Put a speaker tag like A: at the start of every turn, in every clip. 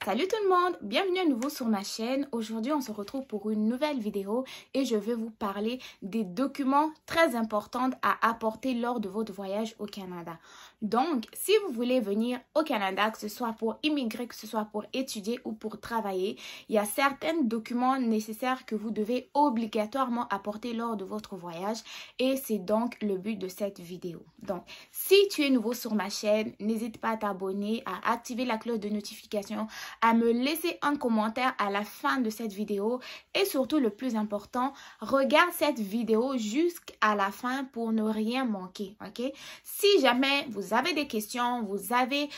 A: Salut tout le monde, bienvenue à nouveau sur ma chaîne. Aujourd'hui, on se retrouve pour une nouvelle vidéo et je vais vous parler des documents très importants à apporter lors de votre voyage au Canada. Donc, si vous voulez venir au Canada, que ce soit pour immigrer, que ce soit pour étudier ou pour travailler, il y a certains documents nécessaires que vous devez obligatoirement apporter lors de votre voyage et c'est donc le but de cette vidéo. Donc, si tu es nouveau sur ma chaîne, n'hésite pas à t'abonner, à activer la cloche de notification, à me laisser un commentaire à la fin de cette vidéo et surtout le plus important, regarde cette vidéo jusqu'à la fin pour ne rien manquer, ok? Si jamais vous avez des questions, vous avez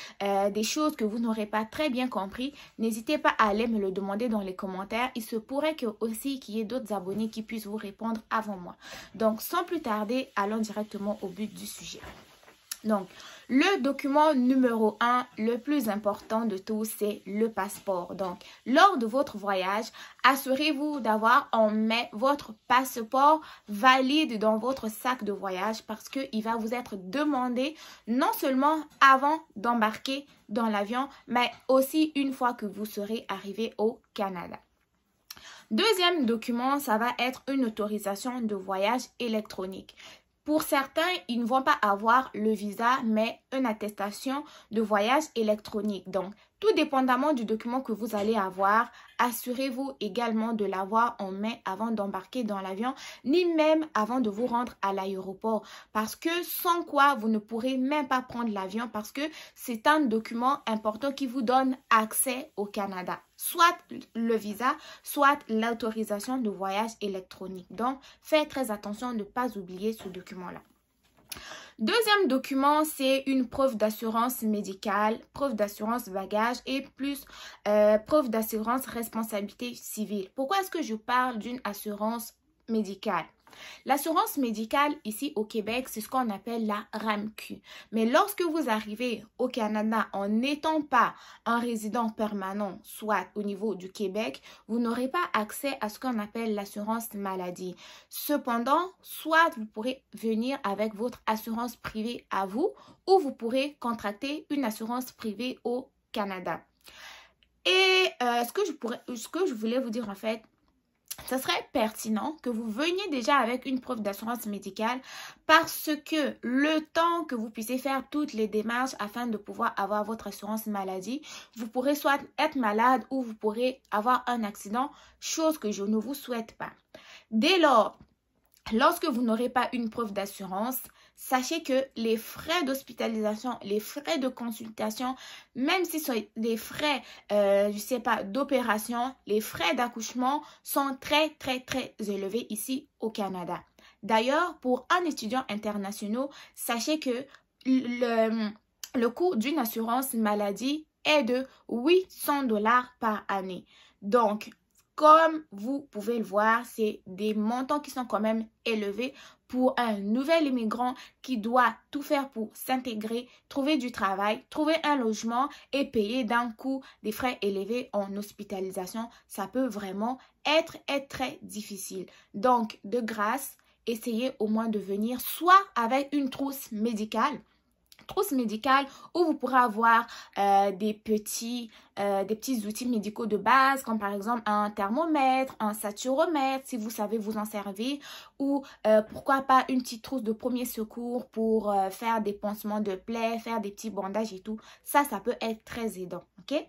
A: des choses que vous n'aurez pas très bien compris, n'hésitez pas à aller me le demander dans les commentaires. Il se pourrait qu'il y ait d'autres abonnés qui puissent vous répondre avant moi. Donc, sans plus tarder, allons directement au but du sujet. Donc, le document numéro 1, le plus important de tous, c'est le passeport. Donc, lors de votre voyage, assurez-vous d'avoir en main votre passeport valide dans votre sac de voyage parce qu'il va vous être demandé non seulement avant d'embarquer dans l'avion, mais aussi une fois que vous serez arrivé au Canada. Deuxième document, ça va être une autorisation de voyage électronique. Pour certains, ils ne vont pas avoir le visa, mais une attestation de voyage électronique. Donc, tout dépendamment du document que vous allez avoir, assurez-vous également de l'avoir en main avant d'embarquer dans l'avion, ni même avant de vous rendre à l'aéroport. Parce que sans quoi, vous ne pourrez même pas prendre l'avion parce que c'est un document important qui vous donne accès au Canada. Soit le visa, soit l'autorisation de voyage électronique. Donc, faites très attention de ne pas oublier ce document-là. Deuxième document, c'est une preuve d'assurance médicale, preuve d'assurance bagage et plus preuve d'assurance responsabilité civile. Pourquoi est-ce que je parle d'une assurance médicale? L'assurance médicale ici au Québec, c'est ce qu'on appelle la RAMQ. Mais lorsque vous arrivez au Canada en n'étant pas un résident permanent, soit au niveau du Québec, vous n'aurez pas accès à ce qu'on appelle l'assurance maladie. Cependant, soit vous pourrez venir avec votre assurance privée à vous ou vous pourrez contracter une assurance privée au Canada. Et ce que je voulais vous dire en fait, ce serait pertinent que vous veniez déjà avec une preuve d'assurance médicale parce que le temps que vous puissiez faire toutes les démarches afin de pouvoir avoir votre assurance maladie, vous pourrez soit être malade ou vous pourrez avoir un accident, chose que je ne vous souhaite pas. Dès lors, lorsque vous n'aurez pas une preuve d'assurance, sachez que les frais d'hospitalisation, les frais de consultation, même si ce sont des frais, je sais pas, d'opération, les frais d'accouchement sont très élevés ici au Canada. D'ailleurs, pour un étudiant international, sachez que le coût d'une assurance maladie est de 800 $ par année. Donc, comme vous pouvez le voir, c'est des montants qui sont quand même élevés pour un nouvel immigrant qui doit tout faire pour s'intégrer, trouver du travail, trouver un logement et payer d'un coup des frais élevés en hospitalisation. Ça peut vraiment être très difficile. Donc, de grâce, essayez au moins de venir soit avec une trousse médicale où vous pourrez avoir des petits outils médicaux de base comme par exemple un thermomètre, un saturomètre si vous savez vous en servir ou pourquoi pas une petite trousse de premier secours pour faire des pansements de plaies, faire des petits bandages et tout. Ça peut être très aidant, ok?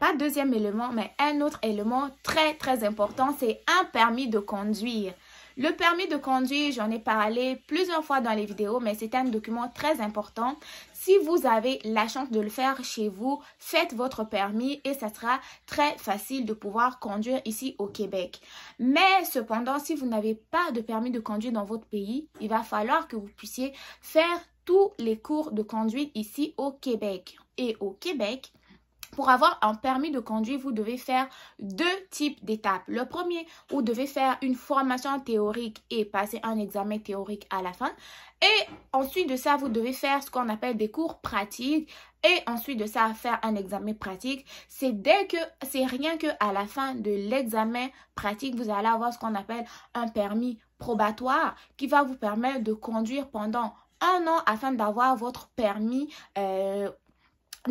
A: Pas deuxième élément, mais un autre élément très important, c'est un permis de conduire. Le permis de conduire, j'en ai parlé plusieurs fois dans les vidéos, mais c'est un document très important. Si vous avez la chance de le faire chez vous, faites votre permis et ça sera très facile de pouvoir conduire ici au Québec. Mais cependant, si vous n'avez pas de permis de conduire dans votre pays, il va falloir que vous puissiez faire tous les cours de conduite ici au Québec. Et au Québec, pour avoir un permis de conduire, vous devez faire deux types d'étapes. Le premier, vous devez faire une formation théorique et passer un examen théorique à la fin. Et ensuite de ça, vous devez faire ce qu'on appelle des cours pratiques. Et ensuite de ça, faire un examen pratique. C'est rien que à la fin de l'examen pratique, vous allez avoir ce qu'on appelle un permis probatoire qui va vous permettre de conduire pendant 1 an afin d'avoir votre permis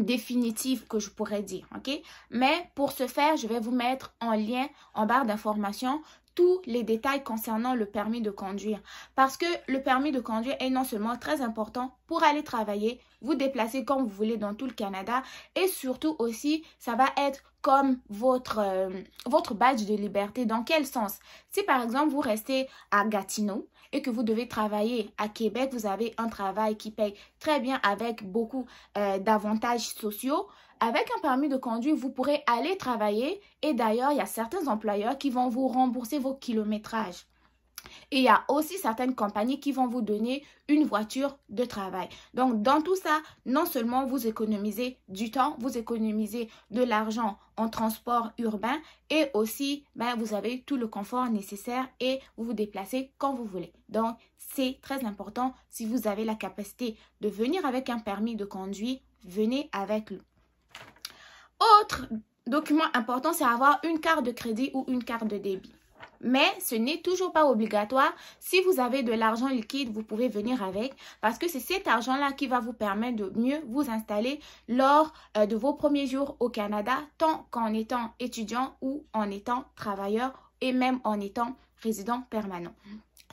A: définitive que je pourrais dire, ok? Mais pour ce faire, je vais vous mettre en lien en barre d'informations tous les détails concernant le permis de conduire. Parce que le permis de conduire est non seulement très important pour aller travailler, vous déplacer comme vous voulez dans tout le Canada et surtout aussi, ça va être comme votre badge de liberté. Dans quel sens? Si par exemple, vous restez à Gatineau et que vous devez travailler à Québec, vous avez un travail qui paye très bien avec beaucoup d'avantages sociaux. Avec un permis de conduire, vous pourrez aller travailler et d'ailleurs, il y a certains employeurs qui vont vous rembourser vos kilométrages. Et il y a aussi certaines compagnies qui vont vous donner une voiture de travail. Donc, dans tout ça, non seulement vous économisez du temps, vous économisez de l'argent en transport urbain et aussi, vous avez tout le confort nécessaire et vous vous déplacez quand vous voulez. Donc, c'est très important. Si vous avez la capacité de venir avec un permis de conduire, venez avec lui. Autre document important, c'est avoir une carte de crédit ou une carte de débit. Mais ce n'est toujours pas obligatoire. Si vous avez de l'argent liquide, vous pouvez venir avec parce que c'est cet argent-là qui va vous permettre de mieux vous installer lors de vos premiers jours au Canada, tant qu'en étant étudiant ou en étant travailleur et même en étant résident permanent.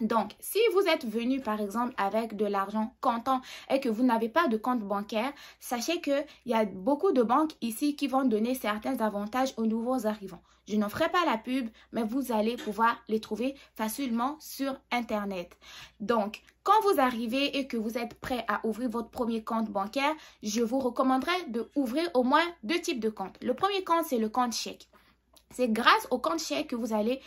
A: Donc, si vous êtes venu, par exemple, avec de l'argent comptant et que vous n'avez pas de compte bancaire, sachez qu'il y a beaucoup de banques ici qui vont donner certains avantages aux nouveaux arrivants. Je n'en ferai pas la pub, mais vous allez pouvoir les trouver facilement sur Internet. Donc, quand vous arrivez et que vous êtes prêt à ouvrir votre premier compte bancaire, je vous recommanderais d'ouvrir au moins 2 types de comptes. Le premier compte, c'est le compte chèque. C'est grâce au compte chèque que vous allez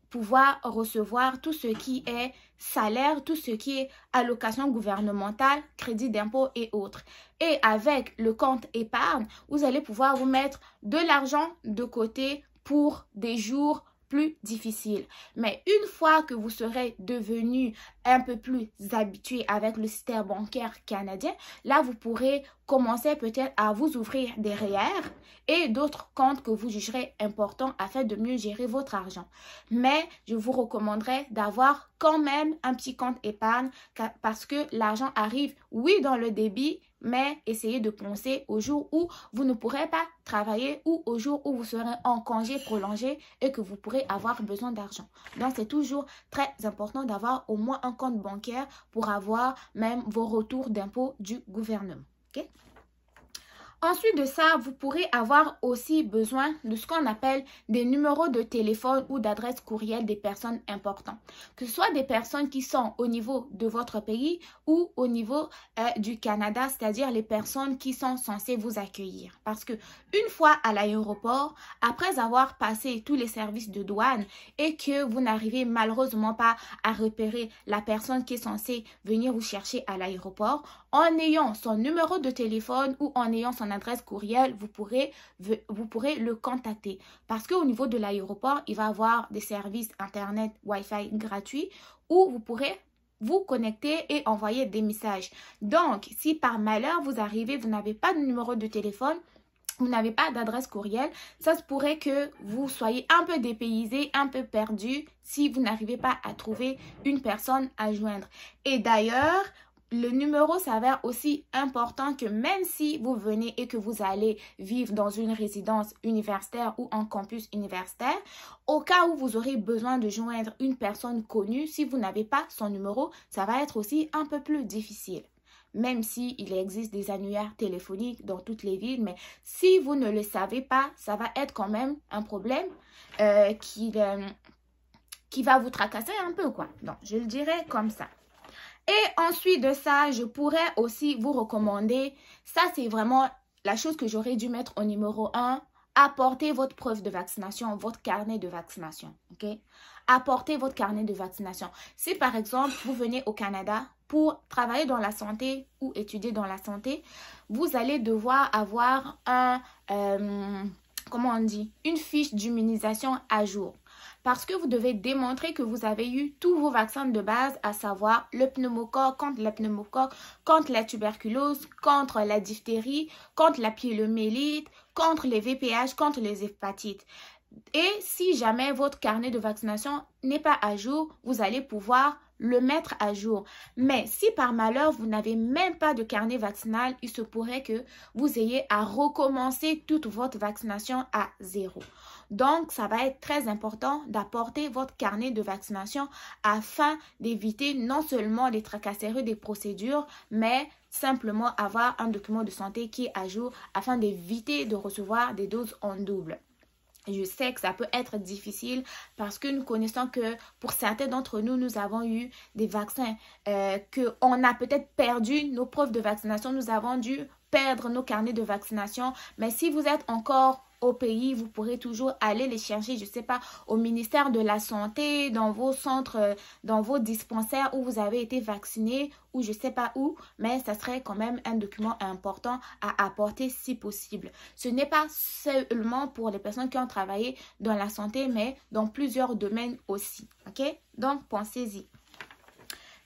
A: pouvoir recevoir tout ce qui est salaire, tout ce qui est allocation gouvernementale, crédit d'impôt et autres. Et avec le compte épargne, vous allez pouvoir vous mettre de l'argent de côté pour des jours plus difficiles. Mais une fois que vous serez devenu un peu plus habitué avec le système bancaire canadien, là, vous pourrez commencer peut-être à vous ouvrir des REER et d'autres comptes que vous jugerez importants afin de mieux gérer votre argent. Mais je vous recommanderais d'avoir quand même un petit compte épargne parce que l'argent arrive, oui, dans le débit, mais essayez de penser au jour où vous ne pourrez pas travailler ou au jour où vous serez en congé prolongé et que vous pourrez avoir besoin d'argent. Donc, c'est toujours très important d'avoir au moins un compte bancaire pour avoir même vos retours d'impôts du gouvernement. Okay? Ensuite de ça, vous pourrez avoir aussi besoin de ce qu'on appelle des numéros de téléphone ou d'adresse courriel des personnes importantes. Que ce soit des personnes qui sont au niveau de votre pays ou au niveau du Canada, c'est-à-dire les personnes qui sont censées vous accueillir. Parce que une fois à l'aéroport, après avoir passé tous les services de douane et que vous n'arrivez malheureusement pas à repérer la personne qui est censée venir vous chercher à l'aéroport, en ayant son numéro de téléphone ou en ayant son adresse courriel, vous pourrez le contacter. Parce qu'au niveau de l'aéroport, il va avoir des services Internet, Wi-Fi gratuits où vous pourrez vous connecter et envoyer des messages. Donc, si par malheur vous arrivez, vous n'avez pas de numéro de téléphone, vous n'avez pas d'adresse courriel, ça se pourrait que vous soyez un peu dépaysé, un peu perdu si vous n'arrivez pas à trouver une personne à joindre. Et d'ailleurs, le numéro s'avère aussi important que même si vous venez et que vous allez vivre dans une résidence universitaire ou en campus universitaire, au cas où vous aurez besoin de joindre une personne connue, si vous n'avez pas son numéro, ça va être aussi un peu plus difficile. Même s'il existe des annuaires téléphoniques dans toutes les villes, mais si vous ne le savez pas, ça va être quand même un problème qui va vous tracasser un peu, quoi. Donc, je le dirais comme ça. Et ensuite de ça, je pourrais aussi vous recommander, ça c'est vraiment la chose que j'aurais dû mettre au numéro 1, apportez votre preuve de vaccination, votre carnet de vaccination, ok? Apportez votre carnet de vaccination. Si par exemple, vous venez au Canada pour travailler dans la santé ou étudier dans la santé, vous allez devoir avoir une fiche d'immunisation à jour. Parce que vous devez démontrer que vous avez eu tous vos vaccins de base, à savoir le pneumocoque, contre la tuberculose, contre la diphtérie, contre la pyélomélite, contre les VPH, contre les hépatites. Et si jamais votre carnet de vaccination n'est pas à jour, vous allez pouvoir le mettre à jour. Mais si par malheur, vous n'avez même pas de carnet vaccinal, il se pourrait que vous ayez à recommencer toute votre vaccination à zéro. Donc, ça va être très important d'apporter votre carnet de vaccination afin d'éviter non seulement les tracasseries des procédures, mais simplement avoir un document de santé qui est à jour afin d'éviter de recevoir des doses en double. Je sais que ça peut être difficile parce que nous connaissons que pour certains d'entre nous, nous avons eu des vaccins, qu'on a peut-être perdu nos preuves de vaccination, nous avons dû perdre nos carnets de vaccination. Mais si vous êtes encore au pays, vous pourrez toujours aller les chercher, je ne sais pas, au ministère de la Santé, dans vos centres, dans vos dispensaires où vous avez été vacciné ou je ne sais pas où, mais ça serait quand même un document important à apporter si possible. Ce n'est pas seulement pour les personnes qui ont travaillé dans la santé, mais dans plusieurs domaines aussi, ok? Donc, pensez-y.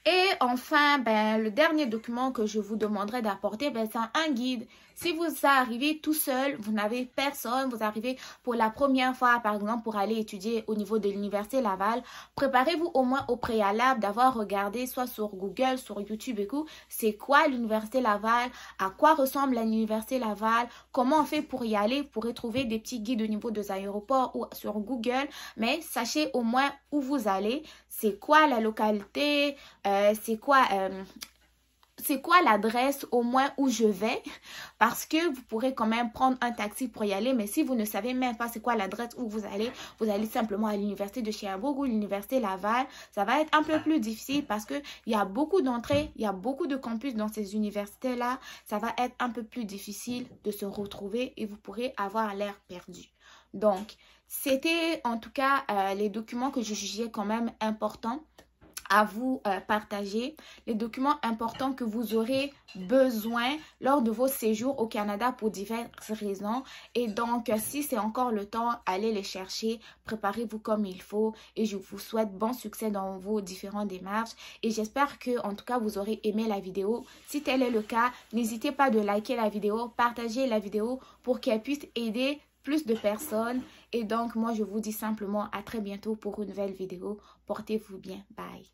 A: Et enfin, le dernier document que je vous demanderai d'apporter, c'est un guide. Si vous arrivez tout seul, vous n'avez personne, vous arrivez pour la première fois, par exemple, pour aller étudier au niveau de l'Université Laval, préparez-vous au moins au préalable d'avoir regardé soit sur Google, sur YouTube et tout, c'est quoi l'Université Laval, à quoi ressemble l'Université Laval, comment on fait pour y aller, vous pourrez trouver des petits guides au niveau des aéroports ou sur Google, mais sachez au moins où vous allez, c'est quoi la localité, c'est quoi l'adresse au moins où je vais, parce que vous pourrez quand même prendre un taxi pour y aller, mais si vous ne savez même pas c'est quoi l'adresse où vous allez simplement à l'université de Sherbrooke ou l'université Laval, ça va être un peu plus difficile parce que il y a beaucoup d'entrées, il y a beaucoup de campus dans ces universités-là, ça va être un peu plus difficile de se retrouver et vous pourrez avoir l'air perdu. Donc, c'était en tout cas les documents que je jugeais quand même importants à vous partager, les documents importants que vous aurez besoin lors de vos séjours au Canada pour diverses raisons. Et donc, si c'est encore le temps, allez les chercher, préparez-vous comme il faut et je vous souhaite bon succès dans vos différentes démarches. Et j'espère que, en tout cas, vous aurez aimé la vidéo. Si tel est le cas, n'hésitez pas de liker la vidéo, partager la vidéo pour qu'elle puisse aider plus de personnes. Et donc, moi, je vous dis simplement à très bientôt pour une nouvelle vidéo. Portez-vous bien. Bye.